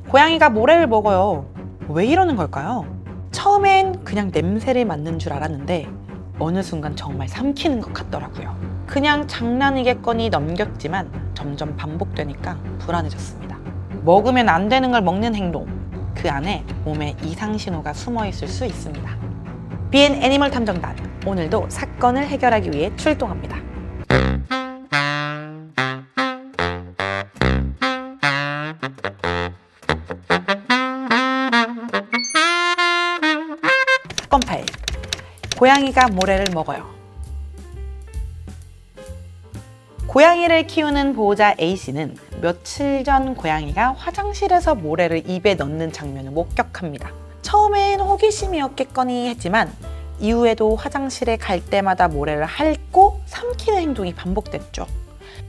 고양이가 모래를 먹어요. 왜 이러는 걸까요? 처음엔 그냥 냄새를 맡는 줄 알았는데 어느 순간 정말 삼키는 것 같더라고요. 그냥 장난이겠거니 넘겼지만 점점 반복되니까 불안해졌습니다. 먹으면 안 되는 걸 먹는 행동, 그 안에 몸에 이상 신호가 숨어 있을 수 있습니다. 비앤 애니멀 탐정단, 오늘도 사건을 해결하기 위해 출동합니다. 사건 파일. 고양이가 모래를 먹어요. 고양이를 키우는 보호자 A씨는 며칠 전 고양이가 화장실에서 모래를 입에 넣는 장면을 목격합니다. 처음엔 호기심이었겠거니 했지만 이후에도 화장실에 갈 때마다 모래를 핥고 삼키는 행동이 반복됐죠.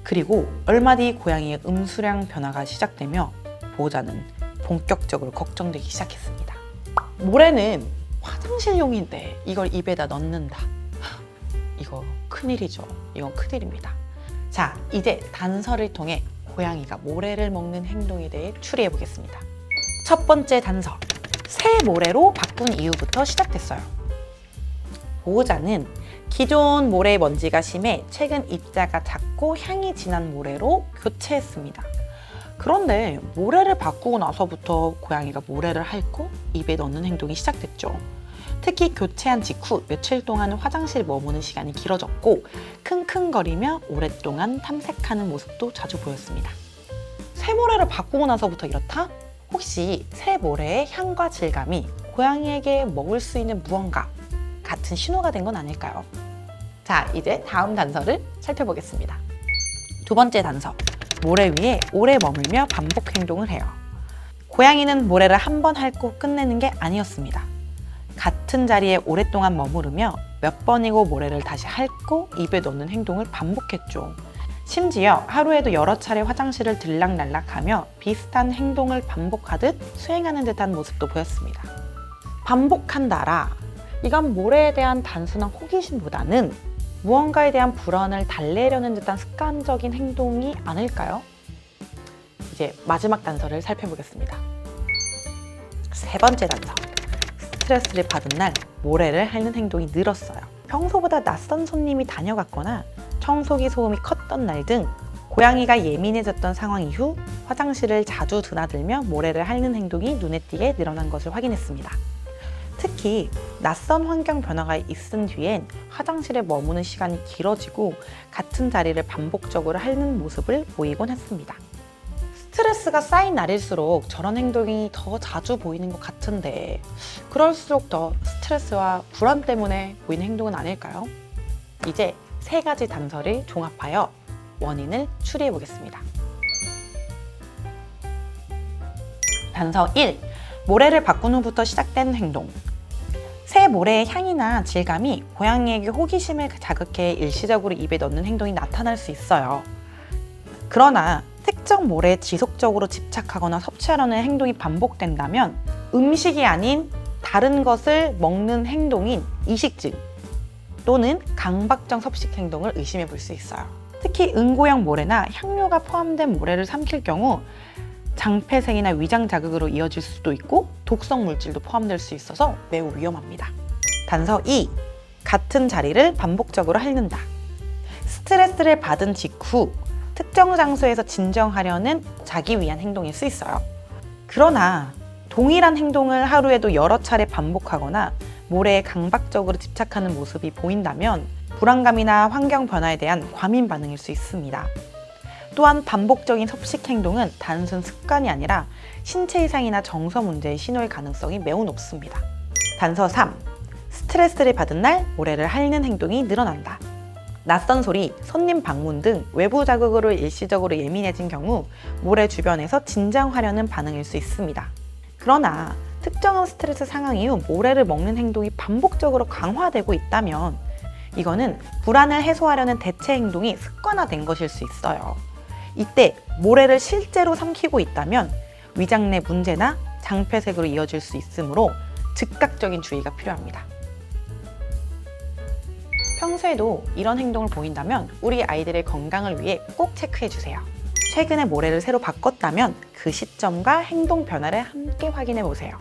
그리고 얼마 뒤 고양이의 음수량 변화가 시작되며 보호자는 본격적으로 걱정되기 시작했습니다. 모래는 화장실용인데 이걸 입에다 넣는다. 이거 큰일이죠. 이건 큰일입니다. 자, 이제 단서를 통해 고양이가 모래를 먹는 행동에 대해 추리해 보겠습니다. 첫 번째 단서. 새 모래로 바꾼 이후부터 시작됐어요. 보호자는 기존 모래 먼지가 심해 최근 입자가 작고 향이 진한 모래로 교체했습니다. 그런데 모래를 바꾸고 나서부터 고양이가 모래를 핥고 입에 넣는 행동이 시작됐죠. 특히 교체한 직후 며칠 동안 화장실 머무는 시간이 길어졌고 킁킁거리며 오랫동안 탐색하는 모습도 자주 보였습니다. 새 모래를 바꾸고 나서부터 이렇다? 혹시 새 모래의 향과 질감이 고양이에게 먹을 수 있는 무언가 같은 신호가 된 건 아닐까요? 자, 이제 다음 단서를 살펴보겠습니다. 두 번째 단서. 모래 위에 오래 머물며 반복 행동을 해요. 고양이는 모래를 한 번 핥고 끝내는 게 아니었습니다. 같은 자리에 오랫동안 머무르며 몇 번이고 모래를 다시 핥고 입에 넣는 행동을 반복했죠. 심지어 하루에도 여러 차례 화장실을 들락날락하며 비슷한 행동을 반복하듯 수행하는 듯한 모습도 보였습니다. 반복한다라. 이건 모래에 대한 단순한 호기심보다는 무언가에 대한 불안을 달래려는 듯한 습관적인 행동이 아닐까요? 이제 마지막 단서를 살펴보겠습니다. 세 번째 단서. 스트레스를 받은 날 모래를 핥는 행동이 늘었어요. 평소보다 낯선 손님이 다녀갔거나 청소기 소음이 컸던 날 등 고양이가 예민해졌던 상황 이후 화장실을 자주 드나들며 모래를 핥는 행동이 눈에 띄게 늘어난 것을 확인했습니다. 특히 낯선 환경 변화가 있은 뒤엔 화장실에 머무는 시간이 길어지고 같은 자리를 반복적으로 핥는 모습을 보이곤 했습니다. 스트레스가 쌓인 날일수록 저런 행동이 더 자주 보이는 것 같은데 그럴수록 더 스트레스와 불안 때문에 보이는 행동은 아닐까요? 이제 세 가지 단서를 종합하여 원인을 추리해 보겠습니다. 단서 1. 모래를 바꾼 후부터 시작된 행동. 새 모래의 향이나 질감이 고양이에게 호기심을 자극해 일시적으로 입에 넣는 행동이 나타날 수 있어요. 그러나 특정 모래에 지속적으로 집착하거나 섭취하려는 행동이 반복된다면 음식이 아닌 다른 것을 먹는 행동인 이식증 또는 강박적 섭식 행동을 의심해 볼 수 있어요. 특히 응고형 모래나 향료가 포함된 모래를 삼킬 경우 장폐색이나 위장 자극으로 이어질 수도 있고 독성 물질도 포함될 수 있어서 매우 위험합니다. 단서 2. 같은 자리를 반복적으로 핥는다. 스트레스를 받은 직후 특정 장소에서 진정하려는 자기 위한 행동일 수 있어요. 그러나 동일한 행동을 하루에도 여러 차례 반복하거나 모래에 강박적으로 집착하는 모습이 보인다면 불안감이나 환경 변화에 대한 과민 반응일 수 있습니다. 또한 반복적인 섭식 행동은 단순 습관이 아니라 신체 이상이나 정서 문제의 신호일 가능성이 매우 높습니다. 단서 3. 스트레스를 받은 날 모래를 핥는 행동이 늘어난다. 낯선 소리, 손님 방문 등 외부 자극으로 일시적으로 예민해진 경우 모래 주변에서 진정하려는 반응일 수 있습니다. 그러나 특정한 스트레스 상황 이후 모래를 먹는 행동이 반복적으로 강화되고 있다면 이거는 불안을 해소하려는 대체 행동이 습관화된 것일 수 있어요. 이때 모래를 실제로 삼키고 있다면 위장 내 문제나 장폐색으로 이어질 수 있으므로 즉각적인 주의가 필요합니다. 평소에도 이런 행동을 보인다면 우리 아이들의 건강을 위해 꼭 체크해 주세요. 최근에 모래를 새로 바꿨다면 그 시점과 행동 변화를 함께 확인해 보세요.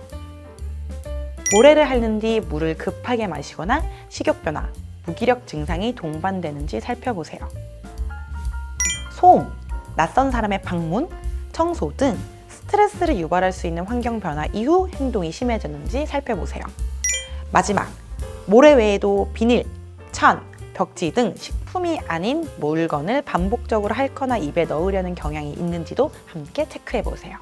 모래를 핥는 뒤 물을 급하게 마시거나 식욕 변화, 무기력 증상이 동반되는지 살펴보세요. 소음, 낯선 사람의 방문, 청소 등 스트레스를 유발할 수 있는 환경 변화 이후 행동이 심해졌는지 살펴보세요. 마지막, 모래 외에도 비닐, 천, 벽지 등 식품이 아닌 물건을 반복적으로 핥거나 입에 넣으려는 경향이 있는지도 함께 체크해 보세요.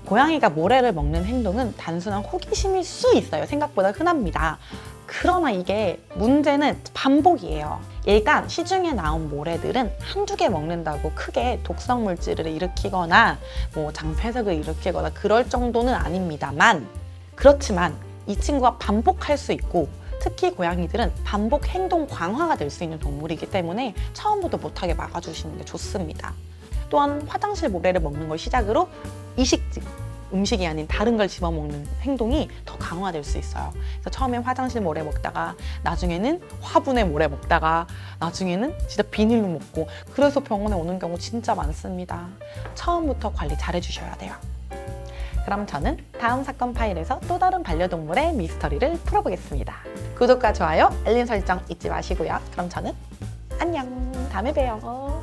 고양이가 모래를 먹는 행동은 단순한 호기심일 수 있어요. 생각보다 흔합니다. 그러나 이게 문제는 반복이에요. 일단 시중에 나온 모래들은 한두 개 먹는다고 크게 독성 물질을 일으키거나 장폐색을 일으키거나 그럴 정도는 아닙니다만, 그렇지만 이 친구가 반복할 수 있고 특히 고양이들은 반복 행동 강화가 될 수 있는 동물이기 때문에 처음부터 못하게 막아주시는 게 좋습니다. 또한 화장실 모래를 먹는 걸 시작으로 이식증, 음식이 아닌 다른 걸 집어먹는 행동이 더 강화될 수 있어요. 그래서 처음엔 화장실 모래 먹다가 나중에는 화분에 모래 먹다가 나중에는 진짜 비닐로 먹고, 그래서 병원에 오는 경우 진짜 많습니다. 처음부터 관리 잘 해주셔야 돼요. 그럼 저는 다음 사건 파일에서 또 다른 반려동물의 미스터리를 풀어보겠습니다. 구독과 좋아요, 알림 설정 잊지 마시고요. 그럼 저는 안녕, 다음에 봬요.